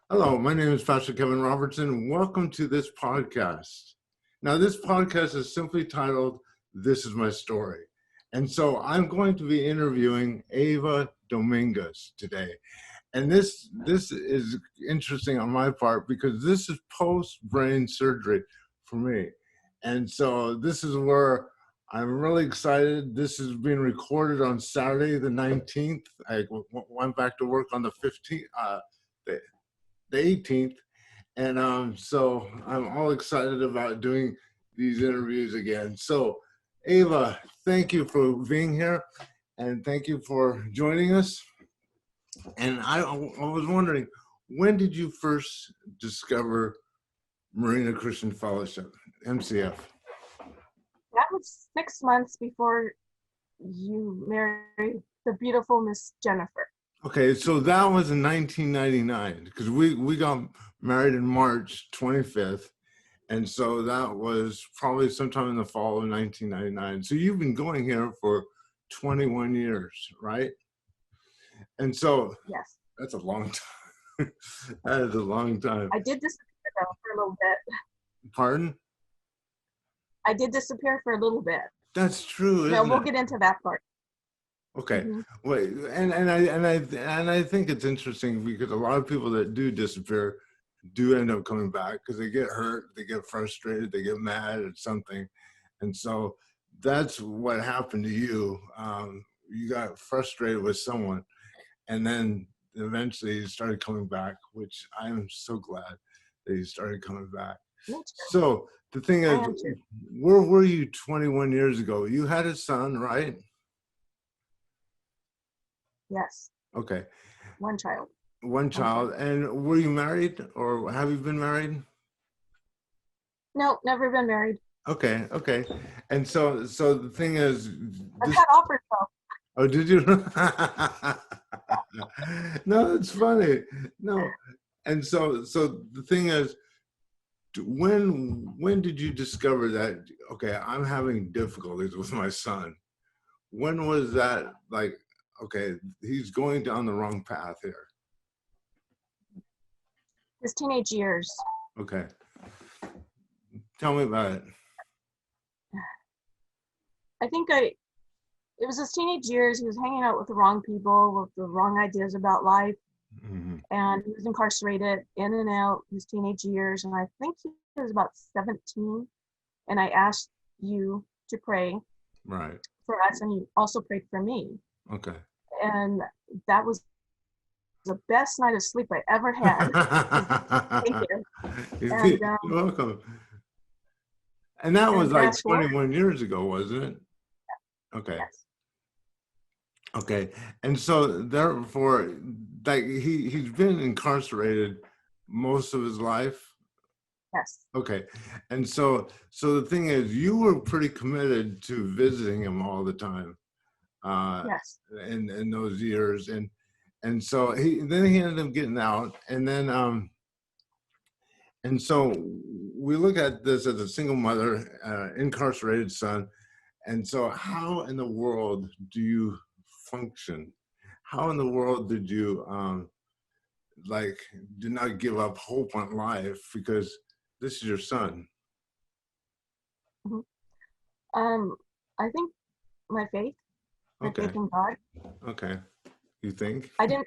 Hello, my name is Pastor Kevin Robertson. Welcome to this podcast. Now, this podcast is simply titled, This is My Story. And so I'm going to be interviewing Ava Dominguez today. And this is interesting on my part because this is post-brain surgery for me. And so this is where I'm really excited. This is being recorded on Saturday, the 19th. I went back to work on the 15th. The 18th. And so I'm all excited about doing these interviews again. So Ava, thank you for being here and thank you for joining us. And I was wondering, when did you first discover Marina Christian Fellowship, MCF? That was 6 months before you married the beautiful Miss Jennifer. Okay, so that was in 1999 because we got married in March 25th. And so that was probably sometime in the fall of 1999. So you've been going here for 21 years, right? And so Yes. that's a long time. That is a long time. I did disappear though for a little bit. Pardon? I did disappear for a little bit. That's true. No, we'll get into that part. Okay. Mm-hmm. Wait, and I think it's interesting because a lot of people that do disappear do end up coming back because they get hurt, they get frustrated, they get mad at something. And so that's what happened to you. You got frustrated with someone and then eventually you started coming back, which I'm so glad that you started coming back. So the thing is, where were you 21 years ago? You had a son, right? Yes. Okay. One child. One child. And were you married or have you been married? No, never been married. Okay. And so the thing is, I've had offers though. Oh, did you? No, it's funny. No. And so the thing is, when did you discover that, okay, I'm having difficulties with my son? When was that like, okay, he's going down the wrong path here? His teenage years. Okay. Tell me about it. I think it was his teenage years. He was hanging out with the wrong people, with the wrong ideas about life. Mm-hmm. And he was incarcerated in and out his teenage years. And I think he was about 17. And I asked you to pray for us. And you also prayed for me. Okay. And that was the best night of sleep I ever had. Thank you. And, you're welcome. And that was like 21 years ago, wasn't it? Okay. Yes. Okay. And so therefore, like he's been incarcerated most of his life? Yes. Okay. And so the thing is, you were pretty committed to visiting him all the time. Yes. In those years. And so he ended up getting out. And then and so we look at this as a single mother, incarcerated son. And so how in the world do you function? How in the world did you do not give up hope on life because this is your son? Mm-hmm. I think my faith. My faith in God. Okay. You think? I didn't.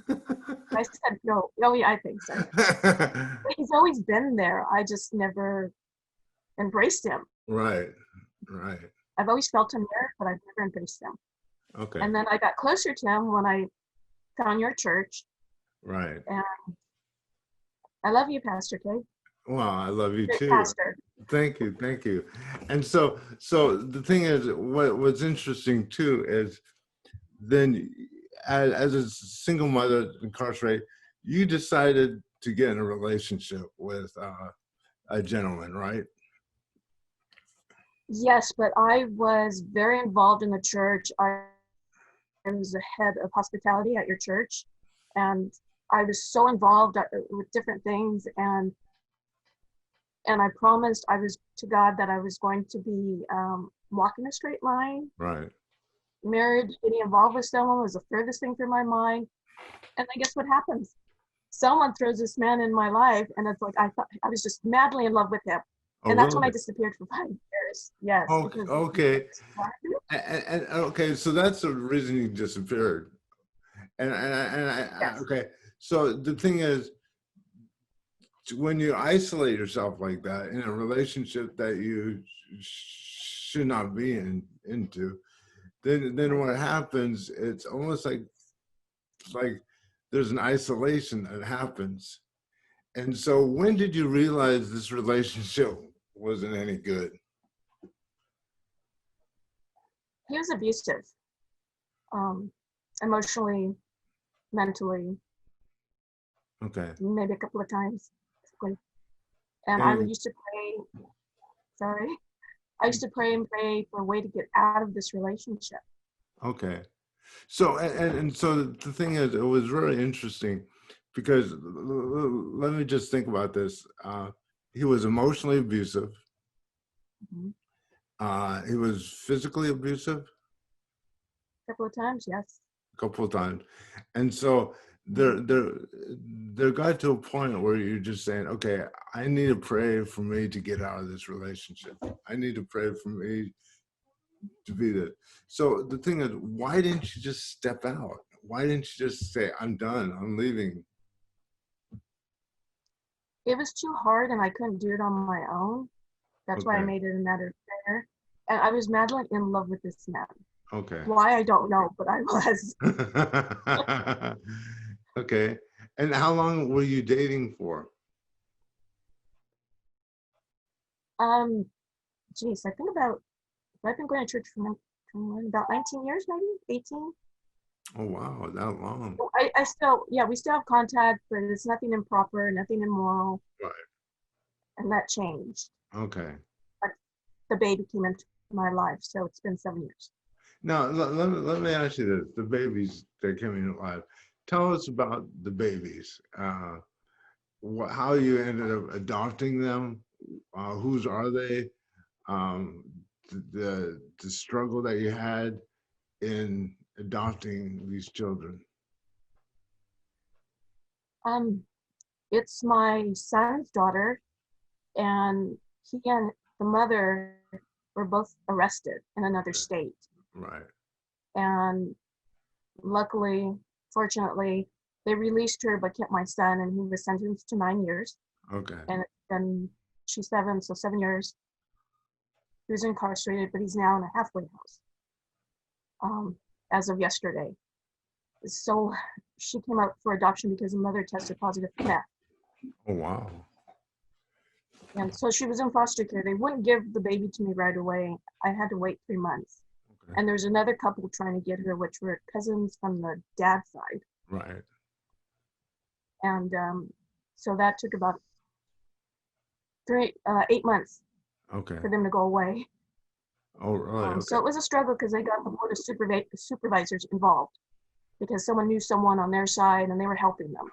I said no. Oh yeah, I think so. He's always been there. I just never embraced him. Right. I've always felt him there, but I've never embraced him. Okay. And then I got closer to him when I found your church. Right. And I love you, Pastor K. Well, I love you too. Pastor. Thank you. And so the thing is, what's interesting too is then as a single mother incarcerated, you decided to get in a relationship with a gentleman, right? Yes, but I was very involved in the church. I was the head of hospitality at your church, and I was so involved with different things, and I promised to God that I was going to be walking a straight line. Right. Marriage, getting involved with someone was the furthest thing from my mind. And I guess what happens? someone throws this man in my life, and it's like I thought I was just madly in love with him. Oh, And that's when I really? disappeared for 5 years. Yes, Okay. because Okay. And okay, so that's the reason you disappeared. yes, Okay. So the thing is, when you isolate yourself like that in a relationship that you should not be into, then what happens? It's almost like there's an isolation that happens. And so, when did you realize this relationship wasn't any good? he was abusive, um, emotionally, mentally, Okay. maybe a couple of times, physically. And I And used to pray. Sorry, I used to pray and pray for a way to get out of this relationship. okay. So and so the thing is, it was really interesting because let me just think about this. He was emotionally abusive. Mhm. He was physically abusive A couple of times, yes. a couple of times, and so Mhm. there got to a point where you're just saying, okay, I need to pray for me to get out of this relationship. I need to pray for me to be the. So the thing is, why didn't you just step out? Why didn't you just say, I'm done, I'm leaving? It was too hard, and I couldn't do it on my own. That's why I Okay, made it a matter of prayer. And I was madly in love with this man. okay. Why I don't know, but I was. Okay. And how long were you dating for? Um, Geez, I think about I've been going to church for about 19 years, maybe 18. Oh, wow, that long. I still, yeah, we still have contact, but it's nothing improper, nothing immoral, Right. and that changed. Okay. But the baby came into my life, so it's been 7 years. Now, let me ask you this. The babies that came in your life, tell us about the babies. How you ended up adopting them. Whose are they? Um, the struggle that you had in adopting these children. Um, it's my son's daughter, and he and the mother were both arrested in another state. Right. And luckily, fortunately, they released her but kept my son, and he was sentenced to 9 years. Okay. And then she's 7, so 7 years. He was incarcerated, but he's now in a halfway house as of yesterday. So she came out for adoption because the mother tested positive for meth. Oh, wow. And so she was in foster care. They wouldn't give the baby to me right away. I had to wait 3 months. Okay. And there's another couple trying to get her, which were cousins from the dad's side. Right. And so that took about 8 months Okay. for them to go away. Oh, really? Okay. So it was a struggle because they got the board of supervisors involved because someone knew someone on their side and they were helping them.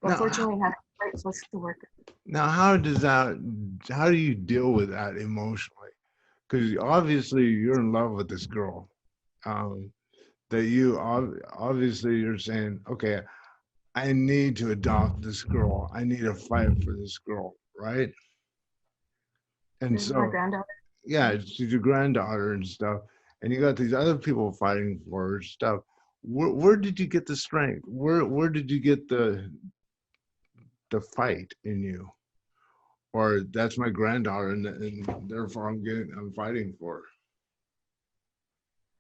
But Now, fortunately, I had a great social worker. now, how do you deal with that emotionally? Because obviously you're in love with this girl. That you obviously you're saying, okay, I need to adopt this girl. I need to fight for this girl, right? And This is my so, granddaughter. yeah, she's your granddaughter and stuff. And you got these other people fighting for her stuff. Where did you get the strength? Where did you get the fight in you? Or that's my granddaughter, and therefore I'm fighting for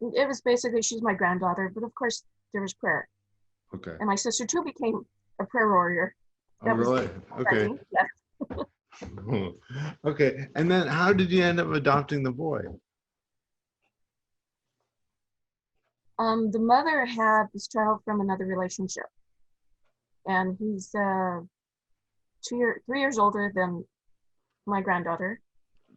It was basically she's my granddaughter, but of course there was prayer. her. Okay. And my sister too became a prayer warrior. Oh, That was really? Okay. funny. Yes. Okay. And then how did you end up adopting the boy? The mother had this child from another relationship, and he's 3 years older than my granddaughter,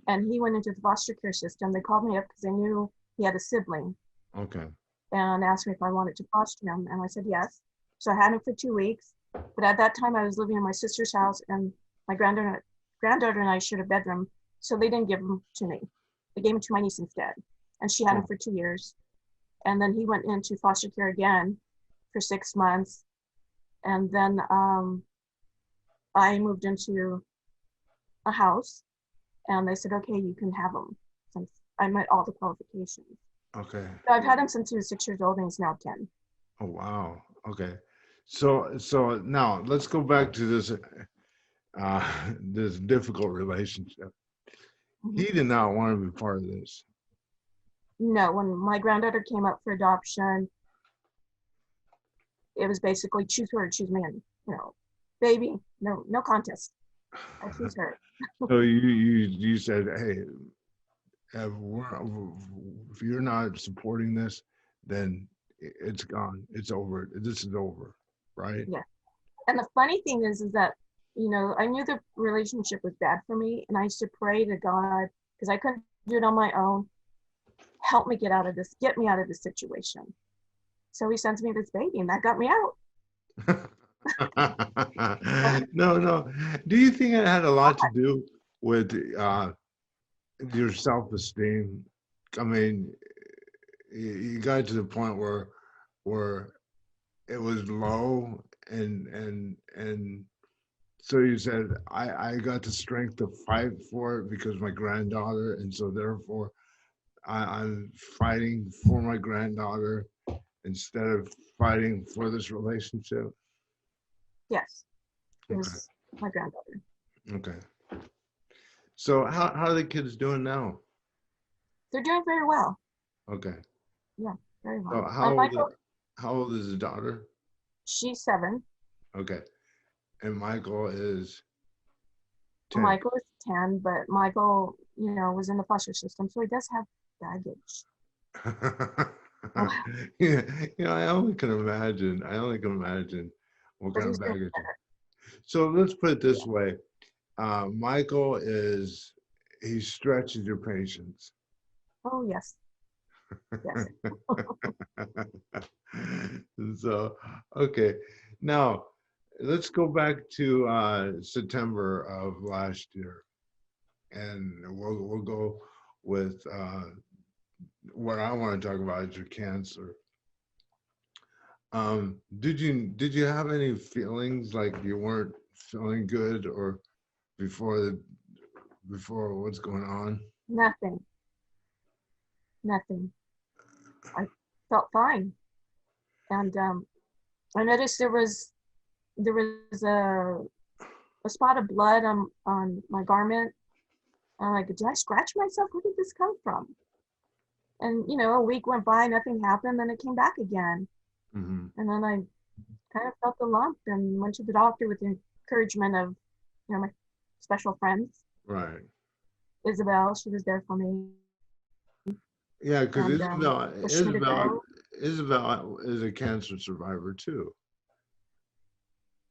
and he went into the foster care system. They called me up because they knew he had a sibling Okay. and asked me if I wanted to foster him, and I said yes. So I had him for 2 weeks, but at that time I was living in my sister's house, and my granddaughter and I shared a bedroom, so they didn't give him to me. They gave him to my niece instead, and she had him Oh, for 2 years. And then he went into foster care again for 6 months. And then I moved into a house, and they said, okay, you can have him since I met all the qualifications. Okay. So I've had him since he was 6 years old, and he's now 10. Oh, wow. Okay. So now let's go back to this this difficult relationship. Mhm. He did not want to be part of this. No, when my granddaughter came up for adoption, it was basically choose her or choose me, and baby, no contest. I choose her. So you said, hey, if you're not supporting this, then it's gone. It's over. This is over, right? Yeah. And the funny thing is that, I knew the relationship was bad for me, and I used to pray to God because I couldn't do it on my own. Help me get out of this. Get me out of this situation. So he sends me this baby, and that got me out. No. Do you think it had a lot to do with your self-esteem? I mean, you got to the point where it was low, and so you said, I got the strength to fight for it because my granddaughter, and so therefore I'm fighting for my granddaughter instead of fighting for this relationship. Yes, it Okay. was my granddaughter. Okay. So how are the kids doing now? They're doing very well. Okay. Yeah, very So well. Michael, how old is the daughter? she's 7. Okay. And Michael is 10. Michael is 10, but Michael, was in the foster system, so he does have baggage. Yeah, I only can imagine. What But kind he's of doing baggage. better. So let's put it this Yeah. way. Michael he stretches your patience. Oh, yes. Yes. So, okay. Now, let's go back to September of last year, and we'll go with what I want to talk about is your cancer. Did you have any feelings like you weren't feeling good, or before what's going on? Nothing. Nothing. I felt fine. And I noticed there was a spot of blood on my garment. I'm like, did I scratch myself? Where did this come from? And a week went by, nothing happened, then it came back again. Mm-hmm. And then I kind of felt the lump and went to the doctor with the encouragement of, my special friends. Right. Isabel, she was there for me. Yeah, because And pushed me to go. Isabel is a cancer survivor too.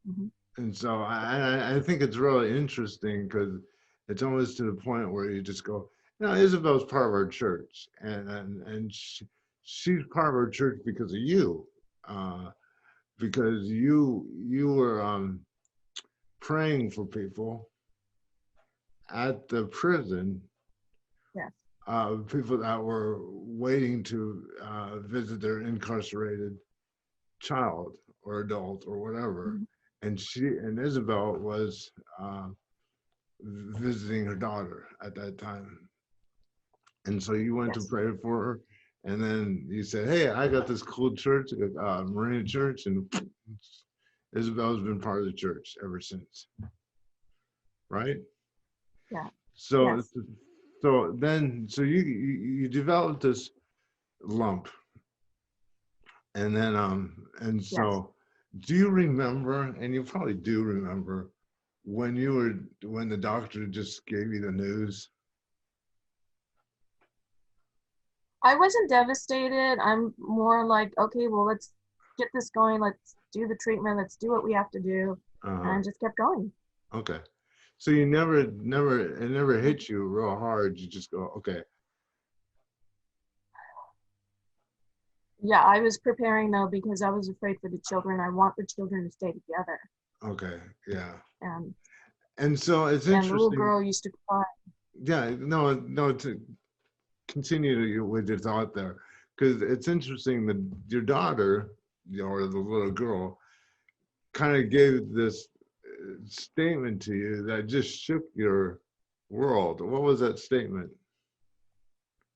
Mm-hmm. And so I think it's really interesting because it's almost to the point where you just go, Isabel's part of our church, and she's part of our church because of you, because you were praying for people at the prison, Yes. people that were waiting to visit their incarcerated child or adult or whatever. Mm-hmm. And Isabel was visiting her daughter at that time. And so you went to Yes. pray for her, and then you said, hey, I got this cool church, Marina Church, and Isabel's been part of the church ever since. Right? Yeah. So Yes. so you developed this lump, and then and so Yes. do you remember, and you probably do remember, when the doctor just gave you the news? I wasn't devastated. I'm more like, okay, well, let's get this going. Let's do the treatment. Let's do what we have to do. And I just kept going. Okay. So you it never hit you real hard. You just go, okay. Yeah, I was preparing though because I was afraid for the children. I want the children to stay together. Okay. Yeah. And so it's and the little interesting. girl used to cry. Yeah. No. To continue with your thought there, because it's interesting that your daughter, or the little girl, kind of gave this statement to you that just shook your world. What was that statement?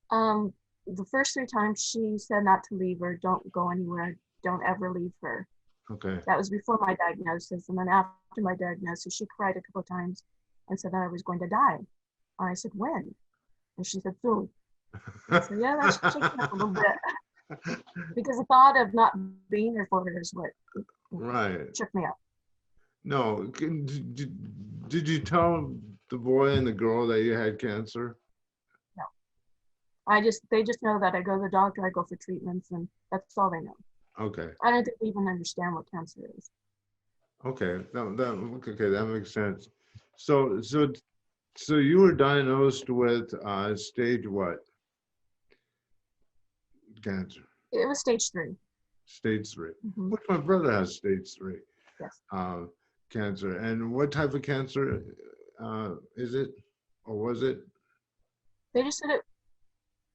The first 3 times she said not to leave her, don't go anywhere, don't ever leave her. Okay. That was before my diagnosis. And then after my diagnosis, she cried a couple of times and said that I was going to die. And I said, when? And she said, soon. So yeah, that shook me up a little bit. Because the thought of not being there for her is what Right. shook me up. No, did you tell the boy and the girl that you had cancer? No. They just know that I go to the doctor, I go for treatments, and that's all they know. Okay. I don't think they even understand what cancer is. Okay. That makes sense. So you were diagnosed with stage what? Cancer. It was stage 3. Stage 3. Mm-hmm. Which my brother has stage 3. Yes. Cancer. And what type of cancer is it, or was it? They just said it.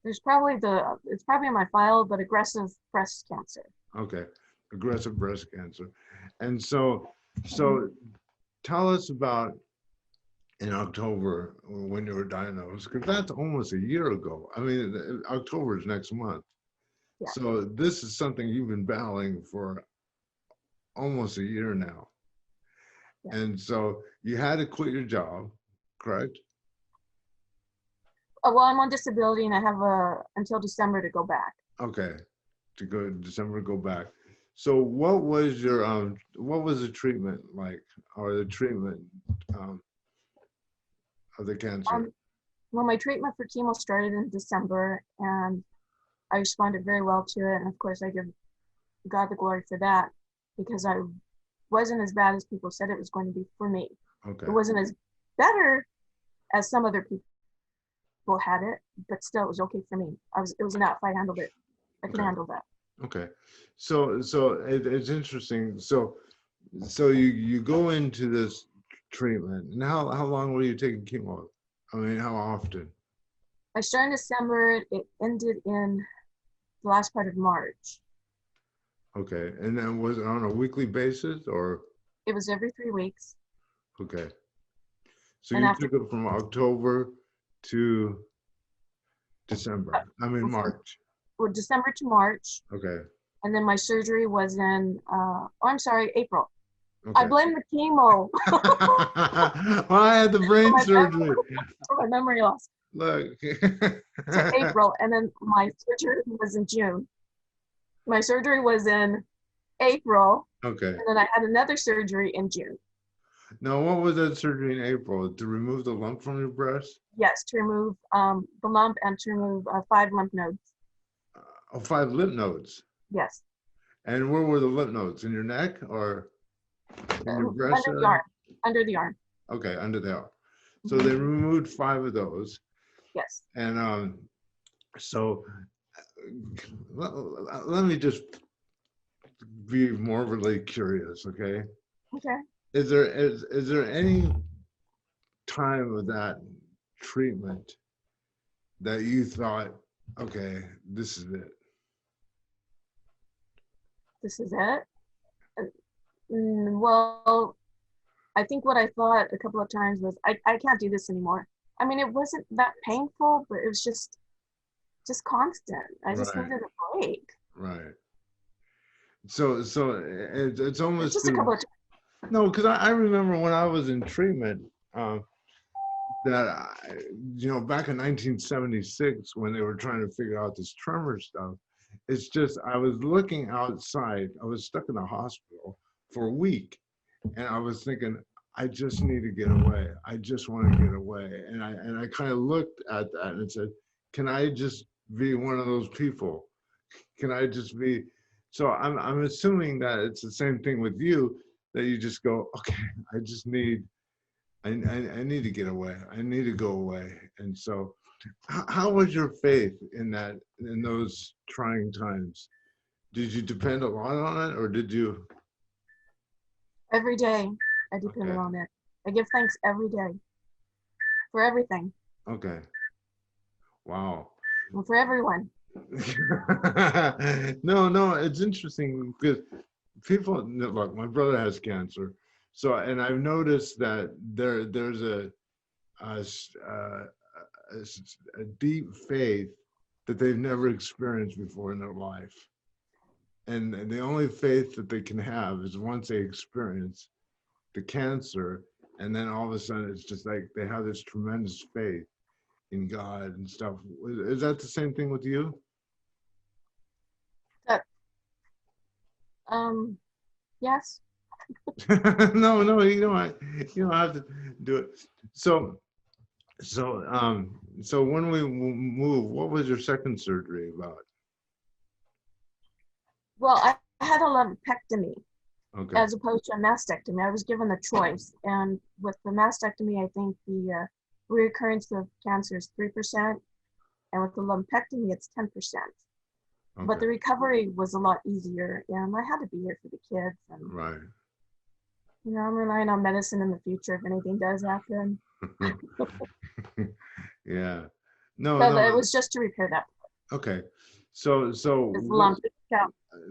It's probably in my file, but aggressive breast cancer. Okay, aggressive breast cancer. And so tell us about in October when you were diagnosed, because that's almost a year ago. I mean, October is next month. Yeah. So this is something you've been battling for almost a year now. Yeah. And so you had to quit your job, correct? Well, I'm on disability and I have until December to go back. Okay, December to go back. So what was the treatment like, or the treatment of the cancer? Well, my treatment for chemo started in December and I responded very well to it. And of course I give God the glory for that, because I wasn't as bad as people said it was going to be for me. Okay. It wasn't as better as some other people had it, but still it was okay for me. It was enough. I handled it. I could handle that. Okay. So it's interesting. So you go into this treatment, and how long were you taking chemo? I mean, how often? I started in December. It ended in the last part of March. Okay. And then was it on a weekly basis, or? It was every 3 weeks. Okay. So you took it from October to December. I mean March. Well, December to March. Okay. And then my surgery was in April. Okay. I blame the chemo. Well, I had the brain surgery. My memory loss. Look. So April, and then my surgery was in June. My surgery was in April. Okay. And then I had another surgery in June. Now, what was that surgery in April? To remove the lump from your breast? Yes, to remove the lump and to remove 5 lymph nodes. 5 lymph nodes? Yes. And where were the lymph nodes? In your neck or in your breast? Under the arm. Under the arm. Okay, under the arm. So they removed 5 of those. Yes. And so let me just be morbidly curious, okay? Okay. Is there any time of that treatment that you thought, okay, this is it? This is it? Well, I think what I thought a couple of times was, I can't do this anymore. I mean, it wasn't that painful, but it was just constant. I just needed a break. Right. So it's almost just a couple of times. No, because I remember when I was in treatment, that back in 1976 when they were trying to figure out this tremor stuff, it's just I was looking outside. I was stuck in a hospital for a week, and I was thinking, I just need to get away. I just want to get away. And I kind of looked at that and said, can I just be one of those people? Can I just be? So I'm assuming that it's the same thing with you, that you just go, okay, I need to get away. I need to go away. And so how was your faith in those trying times? Did you depend a lot on it, or did you? Every day I depended on it. I give thanks every day for everything. Okay. Wow. And for everyone. No, it's interesting because people look. My brother has cancer, so and I've noticed that there's a, s- a s- a deep faith that they've never experienced before in their life, and the only faith that they can have is once they experience the cancer, and then all of a sudden it's just like they have this tremendous faith in God and stuff. Is that the same thing with you? That, yes. No, no, you don't have to do it. So, so when we move, what was your second surgery about? Well, I had a lumpectomy Okay, as opposed to a mastectomy. I was given the choice, and with the mastectomy, I think the reoccurrence of cancer is 3%, and with the lumpectomy, it's 10%. But okay, the recovery was a lot easier, and I had to be here for the kids, and right. I'm relying on medicine in the future if anything does happen. Yeah. No, So it no. was just to repair that. Okay. So, This lump.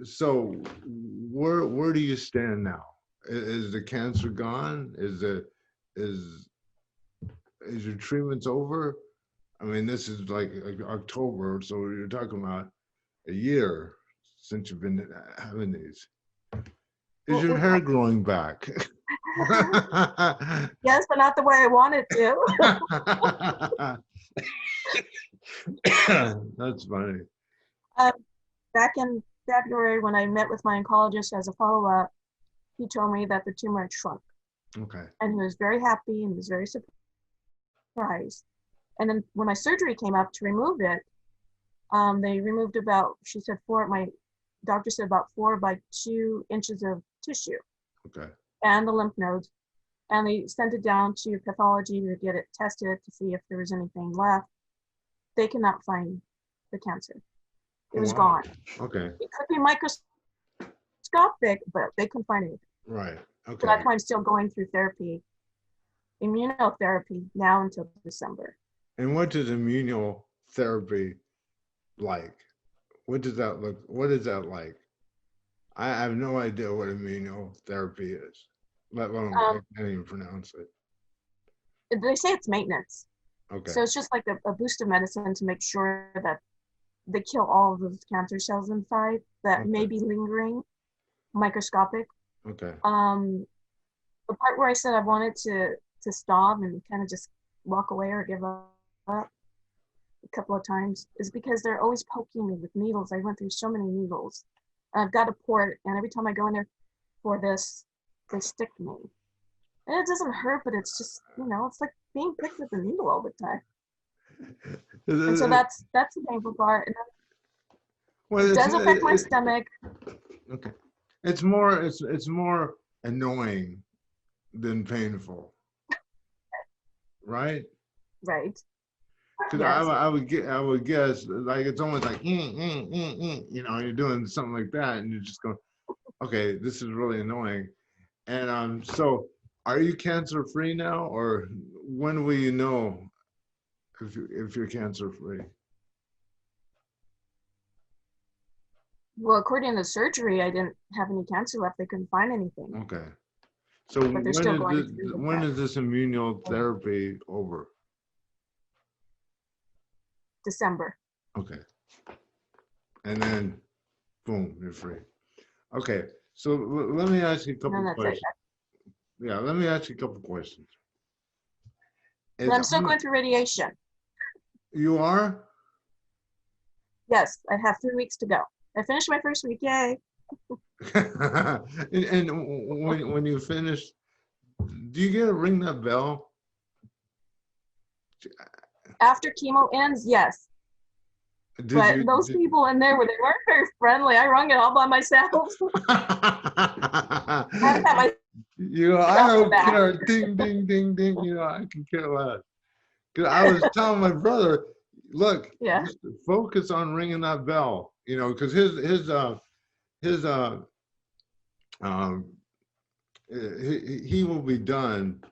so where do you stand now? Is the cancer gone? Is is your treatments over? I mean, this is like October, so you're talking about a year since you've been having these. Is your hair growing back? Yes, but not the way I wanted to. That's funny. Back in February, when I met with my oncologist as a follow-up, he told me that the tumor had shrunk. Okay. And he was very happy and was very surprised. And then when my surgery came up to remove it, they removed about, she said my doctor said about 4 by 2 inches of tissue. Okay. And the lymph nodes. And they sent it down to pathology to get it tested to see if there was anything left. They cannot find the cancer. It was gone. Okay. It could be microscopic, but they couldn't find anything. Right. Okay. So that's why I'm still going through therapy, immunotherapy now until December. And what is immunotherapy like? What does that look? What is that like? I have no idea what immunotherapy is, let alone I can't even pronounce it. They say it's maintenance. Okay. So it's just like a boost of medicine to make sure that they kill all of those cancer cells inside that may be lingering, microscopic. Okay. The part where I said I wanted to stop and kind of just walk away or give up a couple of times is because they're always poking me with needles. I went through so many needles. I've got a port, and every time I go in there for this, they stick me. And it doesn't hurt, but it's just, it's like being pricked with a needle all the time. And so that's the painful part. And well, it does affect my stomach. Okay. It's more annoying than painful. Right? Right. Because yes. I would guess like it's almost like you're doing something like that and you're just going, okay, this is really annoying. And so are you cancer free now, or when will you know if you're cancer free? Well, according to the surgery, I didn't have any cancer left. They couldn't find anything. Okay. So when is this immunotherapy over? December. Okay. And then, boom, you're free. Okay. So let me ask you a couple of questions. Yeah, let me ask you a couple of questions. But I'm still going through radiation. You are? Yes, I have 3 weeks to go. I finished my first week, yay. and when you finish, do you get to ring that bell? After chemo ends, yes. But those people in there, they weren't very friendly. I rung it all by myself. I don't care. Ding, ding, ding, ding. I can care less. Because I was telling my brother, look, just focus on ringing that bell. Because he will be done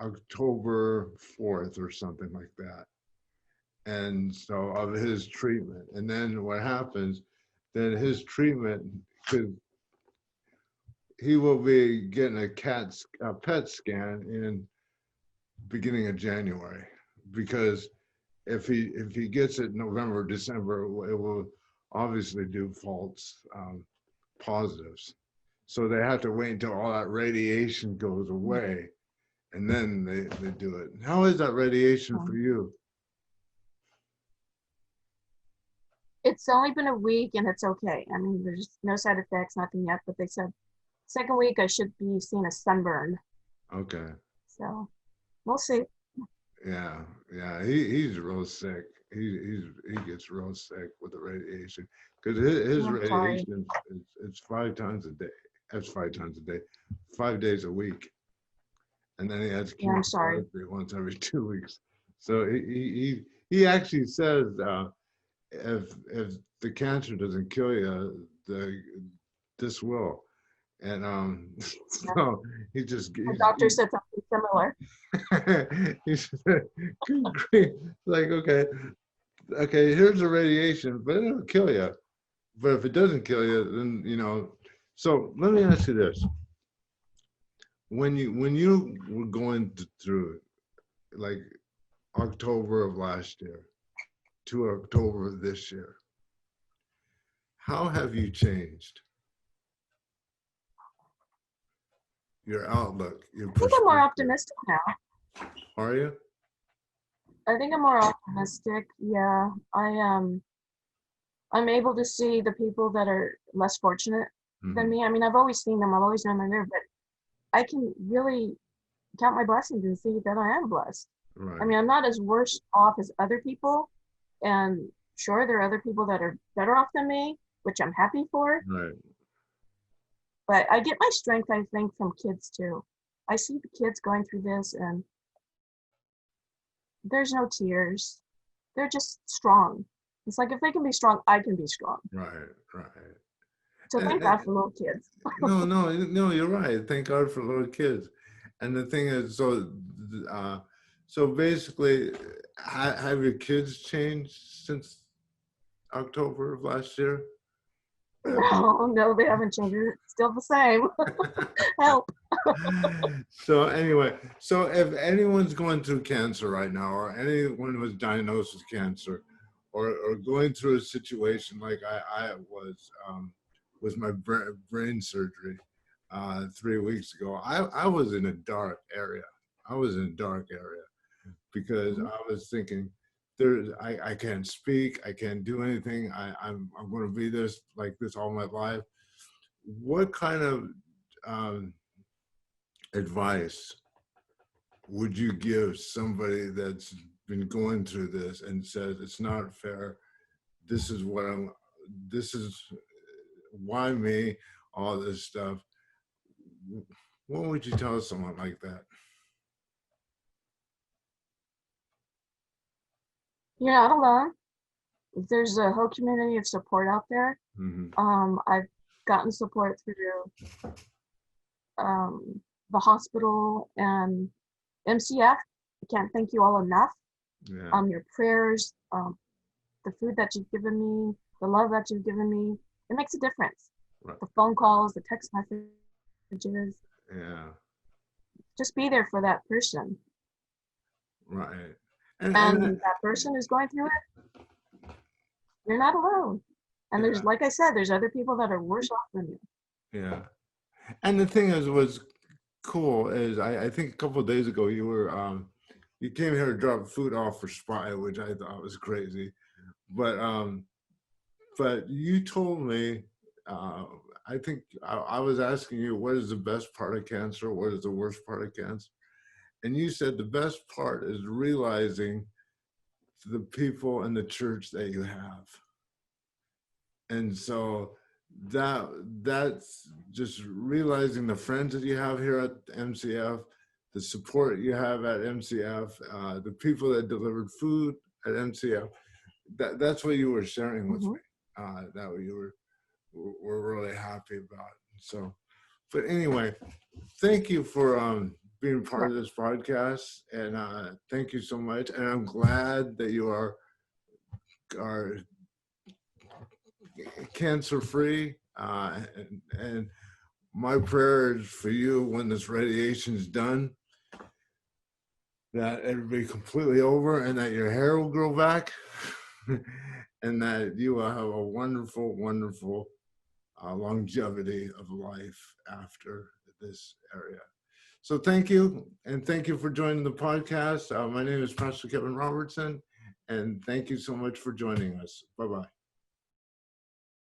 October 4th or something like that. And so of his treatment. And then what happens, then his treatment, because he will be getting a PET scan in beginning of January, because if he gets it November, December, it will obviously do false positives. So they have to wait until all that radiation goes away, and then they do it. How is that radiation for you? It's only been a week and it's okay. I mean, there's no side effects, nothing yet, but they said second week I should be seeing a sunburn. Okay. So we'll see. Yeah, yeah, he's real sick. He gets real sick with the radiation, because his radiation it's 5 times a day. That's 5 times a day, 5 days a week, and then he has chemotherapy once every 2 weeks. So he actually says if the cancer doesn't kill you, this will. And so he just the doctor said something similar. he said, like, okay, here's the radiation, but it'll kill you. But if it doesn't kill you, then So let me ask you this: when you were going through, like, October of last year to October of this year, how have you changed? Your outlook, your perspective. I think I'm more optimistic now. Are you? I think I'm more optimistic. Yeah, I'm able to see the people that are less fortunate than me. I mean, I've always seen them. I've always known they're there, but I can really count my blessings and see that I am blessed. Right. I mean, I'm not as worse off as other people, and sure, there are other people that are better off than me, which I'm happy for. Right. But I get my strength, I think, from kids too. I see the kids going through this and there's no tears. They're just strong. It's like if they can be strong, I can be strong. Right, right. So thank God for little kids. No, you're right. Thank God for little kids. And the thing is, so basically, have your kids changed since October of last year? No, they haven't changed. It's still the same. Help. So anyway, so if anyone's going through cancer right now, or anyone who was diagnosed with cancer, or going through a situation like I was with my brain surgery 3 weeks ago, I was in a dark area. Because I was thinking, I can't speak, I can't do anything. I'm going to be like this all my life. What kind of advice would you give somebody that's been going through this and says it's not fair? This is why me, all this stuff. What would you tell someone like that? You're not alone. There's a whole community of support out there. I've gotten support through the hospital and MCF. I can't thank you all enough. Yeah. Your prayers, the food that you've given me, the love that you've given me, it makes a difference. Right. The phone calls, the text messages. Yeah. Just be there for that person. Right. And that person who's going through it, you're not alone. And there's, like I said, there's other people that are worse off than you. Yeah. And the thing is, what's cool is I think a couple of days ago you came here to drop food off for Spy, which I thought was crazy. But you told me, I think I was asking you, what is the best part of cancer? What is the worst part of cancer? And you said the best part is realizing the people in the church that you have. And so that's just realizing the friends that you have here at MCF, the support you have at MCF, the people that delivered food at MCF. That's what you were sharing with me. That you were really happy about. So, but anyway, thank you for being part of this podcast, and thank you so much. And I'm glad that you are cancer free, and my prayer is for you when this radiation is done, that it'll be completely over and that your hair will grow back and that you will have a wonderful, wonderful longevity of life after this area. So thank you, and thank you for joining the podcast. My name is Pastor Kevin Robertson, and thank you so much for joining us. Bye-bye.